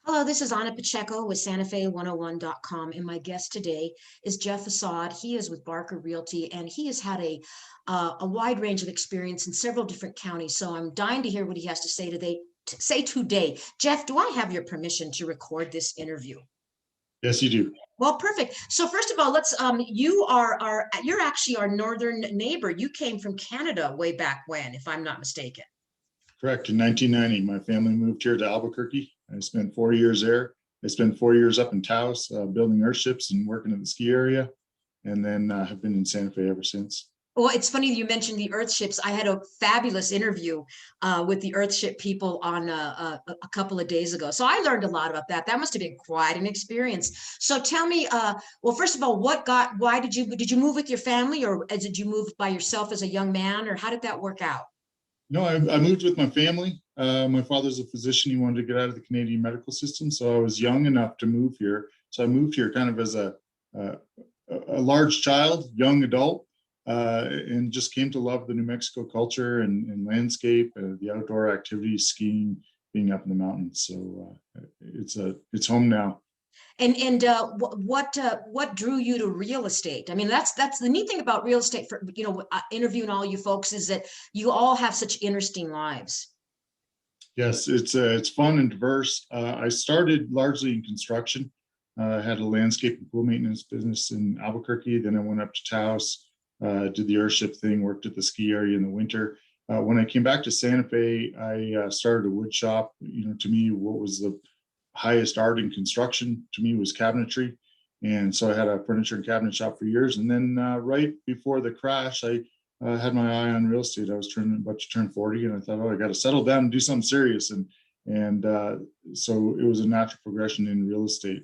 Hello, this is Anna Pacheco with SantaFe101.com, and my guest today is Jeff Assad. He is with Barker Realty, and he has had a wide range of experience in several different counties. So I'm dying to hear what he has to say today. Jeff, do I have your permission to record this interview? Yes, you do. Well, perfect. So first of all, you're actually our northern neighbor. You came from Canada way back when, if I'm not mistaken. Correct. In 1990, my family moved here to Albuquerque. I spent 4 years there. I spent 4 years up in Taos, building earthships and working at the ski area, and then have been in Santa Fe ever since. Well, it's funny you mentioned the Earthships. I had a fabulous interview with the Earthship people on a couple of days ago. So I learned a lot about that. That must have been quite an experience. So tell me, well, first of all, why did you move with your family, or did you move by yourself as a young man, or how did that work out? No, I moved with my family. My father's a physician. He wanted to get out of the Canadian medical system, so I was young enough to move here. So I moved here kind of as a large child, young adult, and just came to love the New Mexico culture and landscape, the outdoor activities, skiing, being up in the mountains. So it's home now. And what drew you to real estate? I mean, that's the neat thing about real estate for, interviewing all you folks is that you all have such interesting lives. Yes, it's fun and diverse. I started largely in construction. I had a landscape and pool maintenance business in Albuquerque. Then I went up to Taos, did the earthship thing, worked at the ski area in the winter. When I came back to Santa Fe, I started a wood shop. To me, what was the highest art in construction to me was cabinetry. And so I had a furniture and cabinet shop for years. And then right before the crash, I had my eye on real estate. I was about to turn 40, and I thought, oh, I got to settle down and do something serious. And so it was a natural progression in real estate.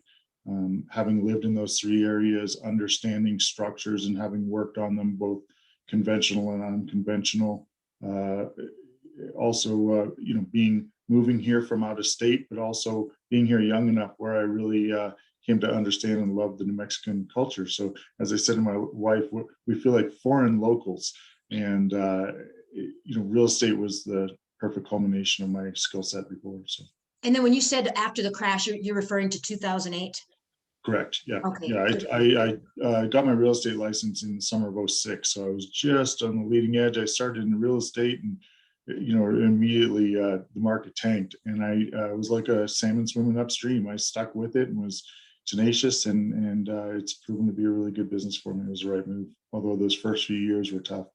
Having lived in those three areas, understanding structures and having worked on them, both conventional and unconventional. Also, moving here from out of state, but also being here young enough where I really came to understand and love the New Mexican culture. So as I said to my wife, we feel like foreign locals, and real estate was the perfect culmination of my skill set before. So. And then when you said after the crash, you're referring to 2008? Correct. Yeah. Okay. Yeah. I got my real estate license in the summer of 2006. So I was just on the leading edge. I started in real estate, and immediately the market tanked, and I was like a salmon swimming upstream. I stuck with it and was tenacious, and it's proven to be a really good business for me. It was the right move, although those first few years were tough.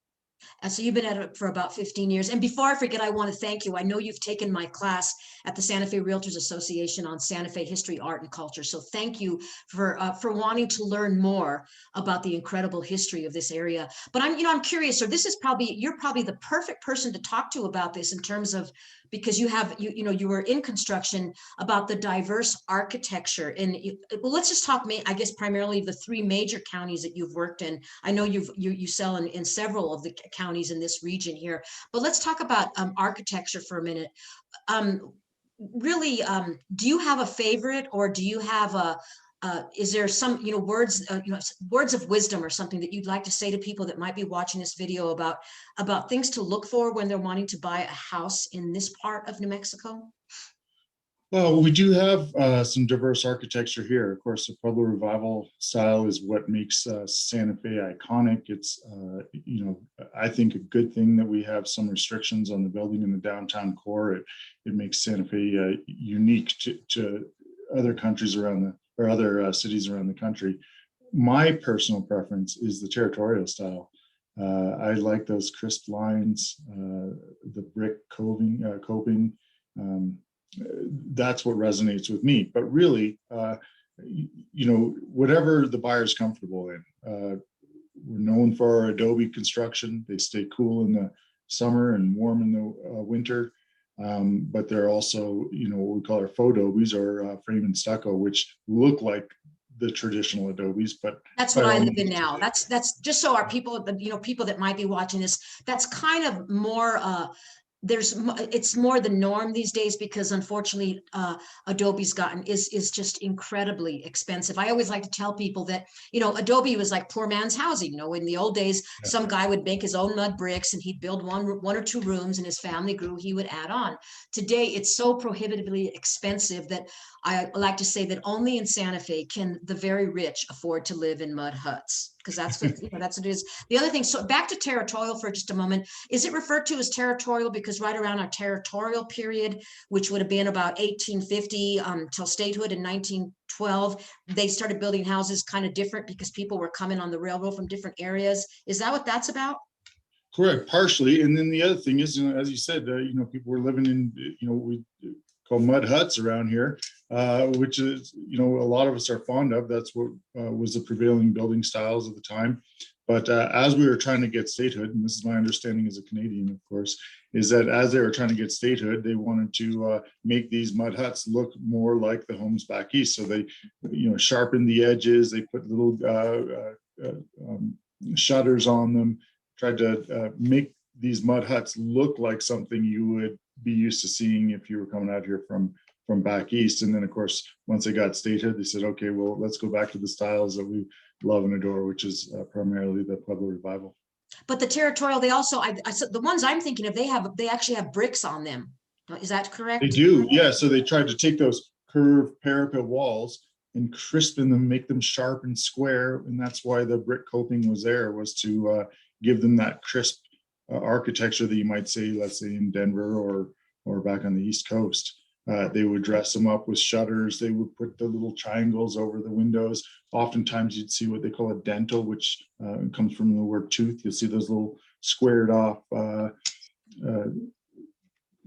So you've been at it for about 15 years. And before I forget, I want to thank you. I know you've taken my class at the Santa Fe Realtors Association on Santa Fe history, art, and culture. So thank you for wanting to learn more about the incredible history of this area. But I'm curious. So you're probably the perfect person to talk to about this in terms of, because you were in construction, about the diverse architecture. And well, let's just talk, I guess, primarily the three major counties that you've worked in. I know you sell in several of the counties in this region here, but let's talk about architecture for a minute. Really, do you have a favorite, or do you have is there some words words of wisdom or something that you'd like to say to people that might be watching this video about things to look for when they're wanting to buy a house in this part of New Mexico? Well, we do have some diverse architecture here. Of course, the Pueblo Revival style is what makes Santa Fe iconic. It's, I think a good thing that we have some restrictions on the building in the downtown core. It makes Santa Fe unique to other countries or other cities around the country. My personal preference is the territorial style. I like those crisp lines, the brick coping. That's what resonates with me. But really, whatever the buyer's comfortable in. We're known for our adobe construction. They stay cool in the summer and warm in the winter. But they're also, what we call our faux adobes, or frame and stucco, which look like the traditional adobes, but that's what I live in now. That's just so our people, people that might be watching this, that's kind of more it's more the norm these days because unfortunately adobe's is just incredibly expensive. I always like to tell people that, you know, adobe was like poor man's housing. You know, in the old days, Yeah. some guy would make his own mud bricks and he'd build one or two rooms, and his family grew, he would add on. Today it's so prohibitively expensive that I like to say that only in Santa Fe can the very rich afford to live in mud huts, because that's what, you know, that's what it is. The other thing, so back to territorial for just a moment, is it referred to as territorial because right around our territorial period, which would have been about 1850 till statehood in 1912, they started building houses kind of different because people were coming on the railroad from different areas? Is that what that's about? Correct, partially. And then the other thing is, you know, as you said, you know, people were living in, you know, we call mud huts around here, which is, you know, a lot of us are fond of. That's what was the prevailing building styles at the time. But as we were trying to get statehood, and this is my understanding as a Canadian, of course, is that as they were trying to get statehood, they wanted to make these mud huts look more like the homes back east. So they, you know, sharpened the edges. They put little shutters on them, tried to make these mud huts look like something you would be used to seeing if you were coming out here from back east. And then, of course, once they got statehood, they said, okay, well, let's go back to the styles that we love and adore, which is primarily the Pueblo Revival. But the territorial, they also, I said the ones I'm thinking of, they actually have bricks on them. Is that They correct? do, yeah. So they tried to take those curved parapet walls and crispen them, make them sharp and square. And that's why the brick coping was there, was to give them that crisp architecture that you might say, let's say in Denver or back on the East Coast. They would dress them up with shutters. They would put the little triangles over the windows. Oftentimes you'd see what they call a dental, which comes from the word tooth. You'll see those little squared off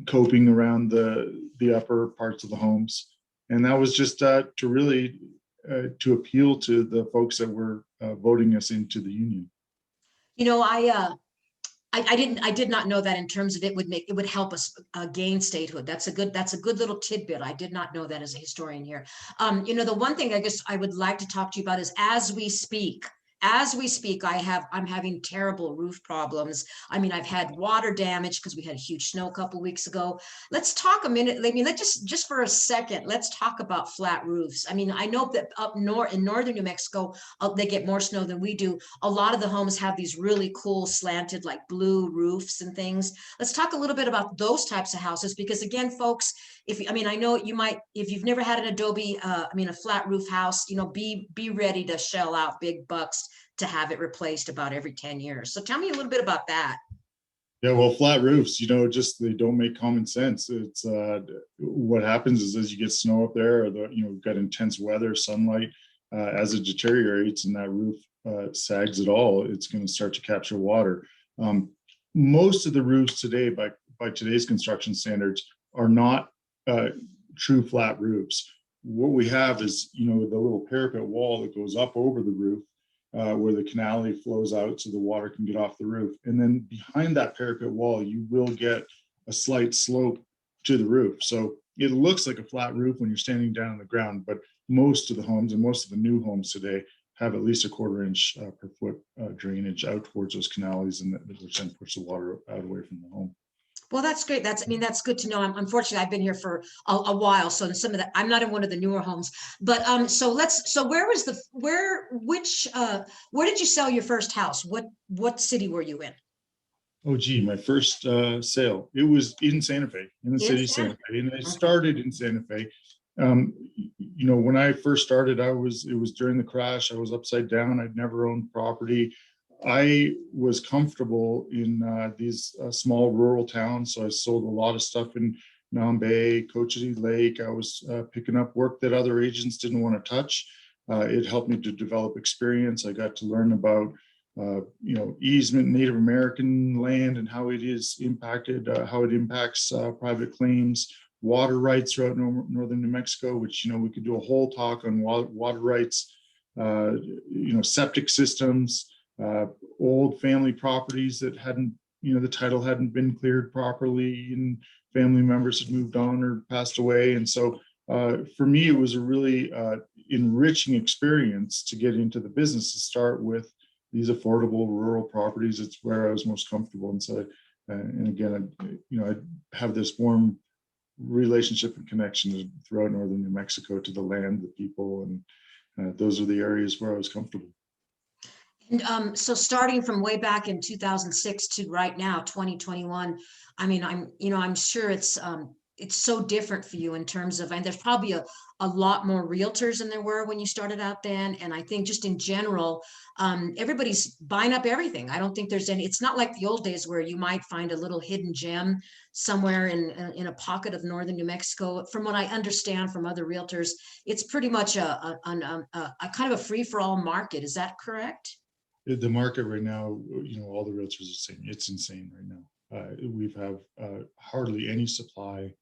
coping around the upper parts of the homes. And that was just to really to appeal to the folks that were voting us into the union. You know, I did not know that in terms of it would help us gain statehood. That's a good little tidbit. I did not know that as a historian here. You know, the one thing I guess I would like to talk to you about is as we speak, I'm having terrible roof problems. I mean, I've had water damage because we had a huge snow a couple weeks ago. Let's talk a minute. I mean, let's just for a second, let's talk about flat roofs. I mean, I know that up north in northern New Mexico, they get more snow than we do. A lot of the homes have these really cool slanted, like blue roofs and things. Let's talk a little bit about those types of houses, because again, folks, I mean, I know you might, if you've never had an adobe, a flat roof house, you know, be ready to shell out big bucks to have it replaced about every 10 years. So tell me a little bit about that. Yeah, well, flat roofs, you know, just they don't make common sense. It's what happens is as you get snow up there, or you've got intense weather, sunlight, as it deteriorates and that roof sags at all, it's going to start to capture water. Most of the roofs today, by today's construction standards, are not true flat roofs. What we have is, you know, the little parapet wall that goes up over the roof, where the canale flows out so the water can get off the roof. And then behind that parapet wall, you will get a slight slope to the roof. So it looks like a flat roof when you're standing down on the ground, but most of the homes and most of the new homes today have at least a 1/4 inch per foot drainage out towards those canales, and which then push the water out away from the home. Well, that's great. That's good to know. Unfortunately, I've been here for a while, so some of that, I'm not in one of the newer homes. But so where did you sell your first house? What city were you in? Oh, gee, my first sale, it was in Santa Fe, in the city of Santa Fe, and I started in Santa Fe. You know, when I first started, it was during the crash. I was upside down. I'd never owned property. I was comfortable in these small rural towns, so I sold a lot of stuff in Bay, Cochiti Lake. I was picking up work that other agents didn't want to touch. It helped me to develop experience. I got to learn about you know, easement, Native American land, and how it is impacted, how it impacts private claims, water rights throughout northern New Mexico, which, you know, we could do a whole talk on water rights, you know, septic systems, old family properties that hadn't, you know, the title hadn't been cleared properly and family members had moved on or passed away. And so for me, it was a really enriching experience to get into the business, to start with these affordable rural properties. It's where I was most comfortable. And so And again, I have this warm relationship and connection throughout northern New Mexico to the land, the people, and those are the areas where I was comfortable. And so starting from way back in 2006 to right now, 2021, I mean, I'm sure it's so different for you in terms of, and there's probably a lot more realtors than there were when you started out then. And I think just in general, everybody's buying up everything. I don't think there's any, it's not like the old days where you might find a little hidden gem somewhere in a pocket of northern New Mexico. From what I understand from other realtors, it's pretty much a kind of a free-for-all market. Is that correct? The market right now, all the realtors are saying it's insane right now. We've have hardly any supply,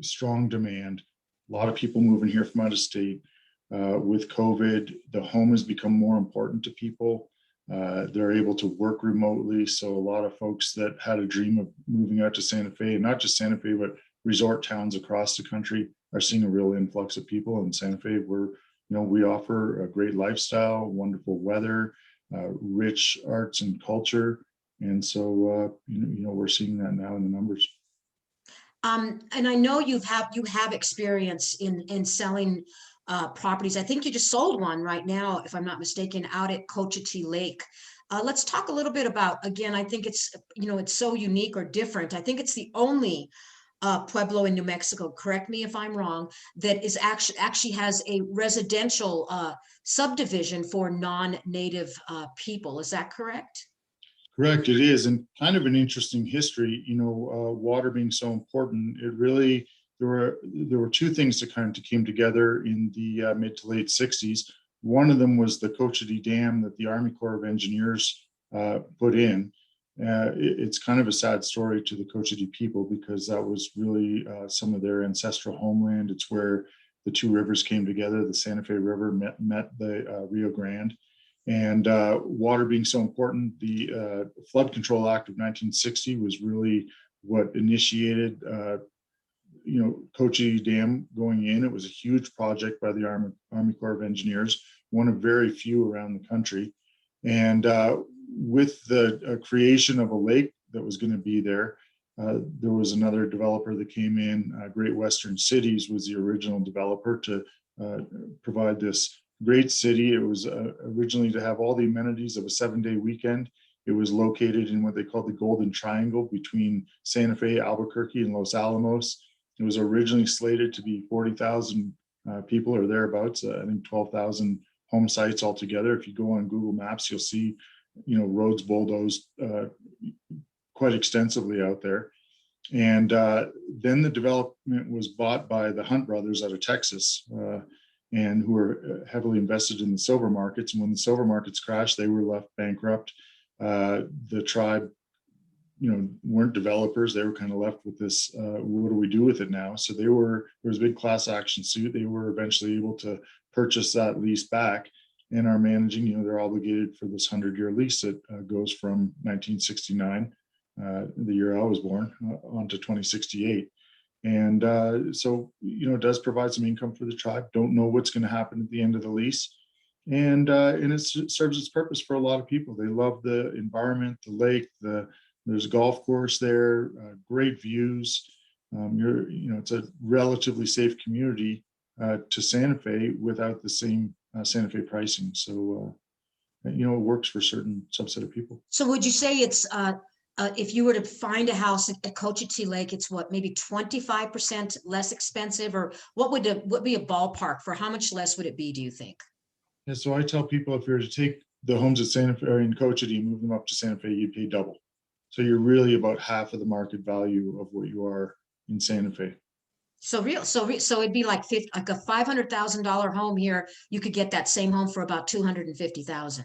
strong demand, a lot of people moving here from out of state. With COVID, the home has become more important to people. They're able to work remotely. So a lot of folks that had a dream of moving out to Santa Fe, and not just Santa Fe, but resort towns across the country, are seeing a real influx of people in Santa Fe. We offer a great lifestyle, wonderful weather, rich arts and culture. And so, we're seeing that now in the numbers. And I know you have experience in selling properties. I think you just sold one right now, if I'm not mistaken, out at Cochiti Lake. Let's talk a little bit about, again, I think it's so unique or different. I think it's the only pueblo in New Mexico, correct me if I'm wrong, that is actually has a residential subdivision for non-native people. Is that correct? Correct, it is, and kind of an interesting history. Water being so important, there were two things that kind of came together in the mid to late '60s. One of them was the Cochiti Dam that the Army Corps of Engineers put in. It's kind of a sad story to the Cochiti people because that was really some of their ancestral homeland. It's where the two rivers came together. The Santa Fe River met the Rio Grande. And water being so important, the Flood Control Act of 1960 was really what initiated, Cochiti Dam going in. It was a huge project by the Army Corps of Engineers, one of very few around the country. And with the creation of a lake that was going to be there, there was another developer that came in. Great Western Cities was the original developer to provide this great city. It was originally to have all the amenities of a 7-day weekend. It was located in what they called the Golden Triangle between Santa Fe, Albuquerque, and Los Alamos. It was originally slated to be 40,000 people or thereabouts. I think 12,000 home sites altogether. If you go on Google Maps, you'll see, roads bulldozed quite extensively out there. And then the development was bought by the Hunt brothers out of Texas. And who were heavily invested in the silver markets. And when the silver markets crashed, they were left bankrupt. The tribe, weren't developers. They were kind of left with this, what do we do with it now? So there was a big class action suit. They were eventually able to purchase that lease back and are managing, they're obligated for this 100-year lease that goes from 1969, the year I was born, on to 2068. And so, it does provide some income for the tribe. Don't know what's going to happen at the end of the lease. And it serves its purpose for a lot of people. They love the environment, the lake, there's a golf course there, great views. It's a relatively safe community to Santa Fe without the same Santa Fe pricing. So, it works for a certain subset of people. So would you say it's if you were to find a house at Cochiti Lake, it's what, maybe 25% less expensive, or what would be a ballpark for how much less would it be, do you think? Yeah, so I tell people if you were to take the homes at Santa Fe or in Cochiti and move them up to Santa Fe, you pay double. So you're really about half of the market value of what you are in Santa Fe. So it'd be like like a $500,000 home here. You could get that same home for about 250,000.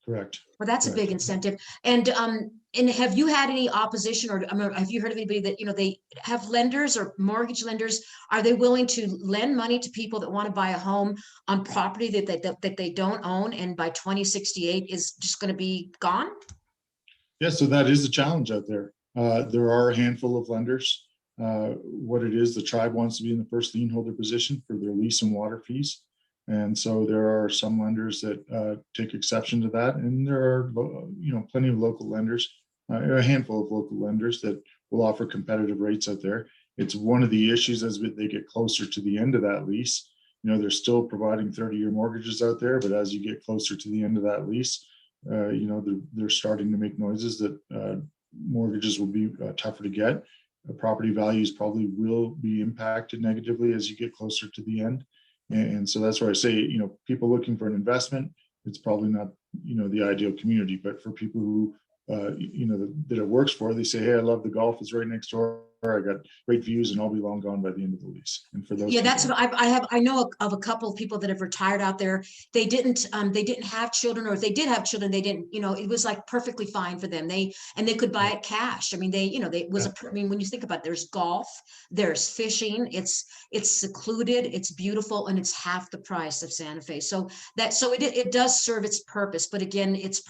Correct. Well, that's Correct. a big incentive. And have you had any opposition, or have you heard of anybody that, they have lenders or mortgage lenders? Are they willing to lend money to people that want to buy a home on property that they don't own, and by 2068 is just going to be gone? Yeah, so that is a challenge out there. There are a handful of lenders. What it is, the tribe wants to be in the first lien holder position for their lease and water fees. And so there are some lenders that take exception to that. And there are, plenty of local lenders a handful of local lenders that will offer competitive rates out there. It's one of the issues as they get closer to the end of that lease. They're still providing 30-year mortgages out there, but as you get closer to the end of that lease, they're starting to make noises that mortgages will be tougher to get. Property values probably will be impacted negatively as you get closer to the end. And so that's where I say, people looking for an investment, it's probably not, the ideal community, but for people who, that it works for, they say, hey, I love the golf, it's right next door. I got great views, and I'll be long gone by the end of the lease. And for those, yeah, that's what I know of a couple of people that have retired out there. They didn't have children, or if they did have children, they didn't, it was like perfectly fine for them. They could buy it cash. I mean, I mean, when you think about it, there's golf, there's fishing, it's secluded, it's beautiful, and it's half the price of Santa Fe. So it does serve its purpose, but again, it's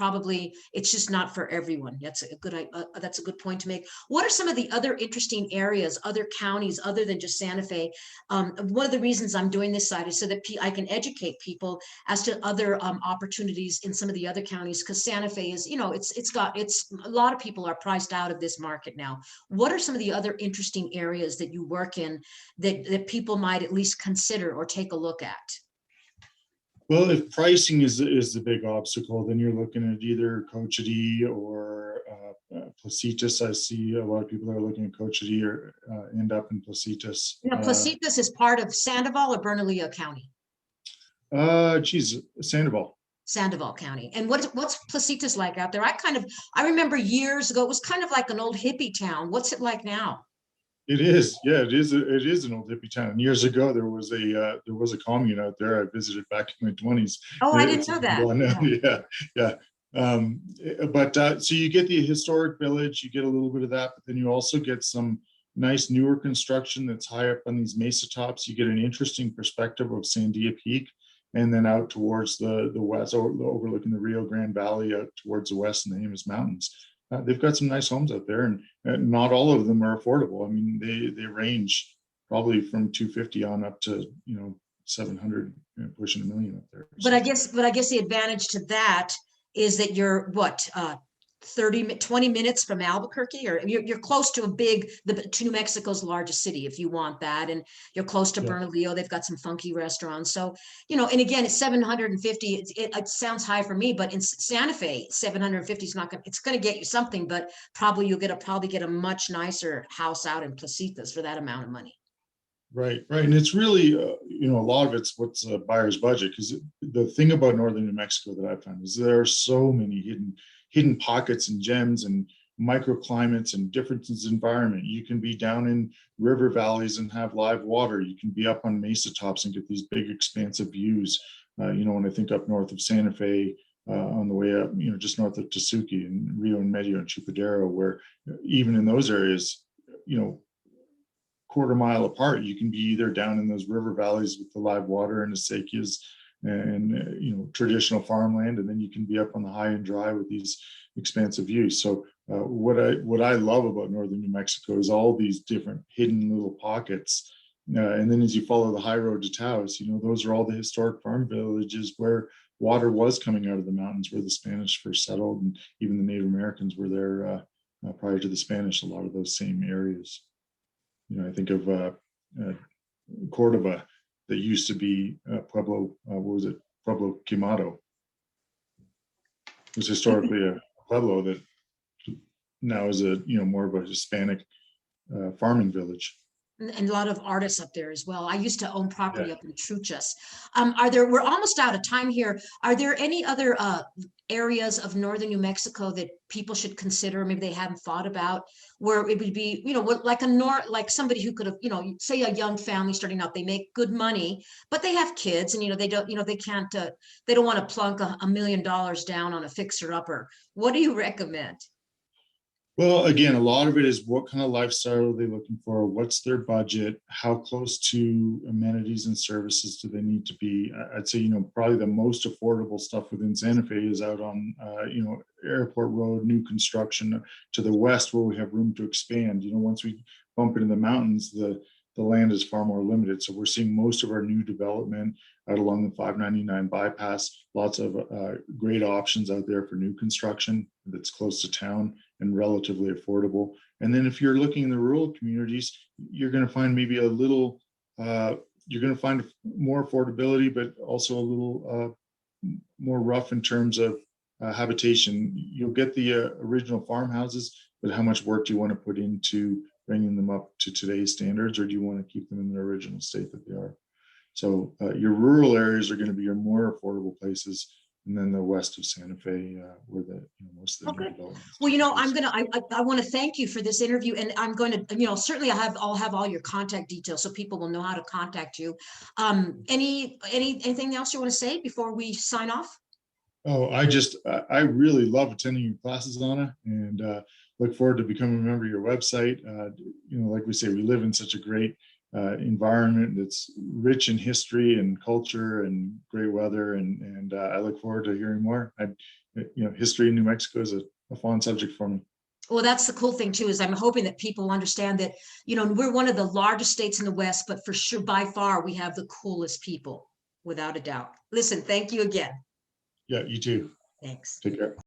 just not for everyone. That's a good point to make. What are some of the other interesting areas, other counties, other than just Santa Fe? One of the reasons I'm doing this side is so that I can educate people as to other opportunities in some of the other counties, because Santa Fe is, it's a lot of people are priced out of this market now. What are some of the other interesting areas that you work in that people might at least consider or take a look at? Well, if pricing is the big obstacle, then you're looking at either Cochiti or Placitas. I see a lot of people that are looking at Cochiti or end up in Placitas. Placitas is part of Sandoval or Bernalillo County? Sandoval. Sandoval County. And what's Placitas like out there? I remember years ago, it was kind of like an old hippie town. What's it like now? It is, yeah, it is. It is an old hippie town. And years ago, there was a commune out there. I visited back in my 20s. Oh, I didn't know that. Yeah. But so you get the historic village, you get a little bit of that, but then you also get some nice newer construction that's high up on these mesa tops. You get an interesting perspective of Sandia Peak, and then out towards the west, overlooking the Rio Grande Valley, out towards the west in the Jemez Mountains. They've got some nice homes out there, and not all of them are affordable. I mean, they range probably from 250 on up to 700, pushing $1 million up there. But I guess the advantage to that is that you're 20 minutes from Albuquerque, or you're close to to New Mexico's largest city, if you want that, and you're close to Bernalillo. They've got some funky restaurants. So, and again, it's 750. It sounds high for me, but in Santa Fe, 750 is not going. It's going to get you something, but probably you'll get a much nicer house out in Placitas for that amount of money. Right. And it's really, a lot of it's what's a buyer's budget, because the thing about northern New Mexico that I found is there are so many hidden pockets and gems and microclimates and differences in environment. You can be down in river valleys and have live water. You can be up on mesa tops and get these big expansive views. When I think up north of Santa Fe, on the way up, just north of Tesuque and Rio and Medio and Chupadero, where even in those areas, quarter mile apart, you can be either down in those river valleys with the live water and acequias and traditional farmland, and then you can be up on the high and dry with these expansive views. So what I love about northern New Mexico is all these different hidden little pockets, and then as you follow the high road to Taos, those are all the historic farm villages where water was coming out of the mountains, where the Spanish first settled, and even the Native Americans were there prior to the Spanish. A lot of those same areas. I think of Cordova, that used to be Pueblo. What was it? Pueblo Quemado. It was historically a pueblo that now is more of a Hispanic farming village. And a lot of artists up there as well. I used to own property up in Truchas. We're almost out of time here. Are there any other areas of northern New Mexico that people should consider, maybe they haven't thought about, where it would be, like somebody who could have, say a young family starting out, they make good money, but they have kids, and they don't, they can't, they don't want to plunk $1 million down on a fixer upper. What do you recommend? Well, again, a lot of it is what kind of lifestyle are they looking for? What's their budget? How close to amenities and services do they need to be? I'd say, probably the most affordable stuff within Santa Fe is out on, Airport Road, new construction to the west, where we have room to expand. Once we bump into the mountains, the land is far more limited. So we're seeing most of our new development out along the 599 bypass, lots of great options out there for new construction that's close to town. and relatively affordable. And then if you're looking in the rural communities, you're going to find maybe a little, you're going to find more affordability, but also a little more rough in terms of habitation. You'll get the original farmhouses, but how much work do you want to put into bringing them up to today's standards, or do you want to keep them in the original state that they are? So your rural areas are going to be your more affordable places, and then the west of Santa Fe, where the most of the new developments. Well, I want to thank you for this interview, and I'm going to, certainly I'll have all your contact details so people will know how to contact you. Anything else you want to say before we sign off? Oh, I really love attending your classes, Anna, and look forward to becoming a member of your website. Like we say, we live in such a great environment that's rich in history and culture and great weather, and I look forward to hearing more. History in New Mexico is a fun subject for me. Well, that's the cool thing too, is I'm hoping that people understand that, we're one of the largest states in the West, but for sure, by far, we have the coolest people, without a doubt. Listen, thank you again. Yeah, you too. Thanks. Take care.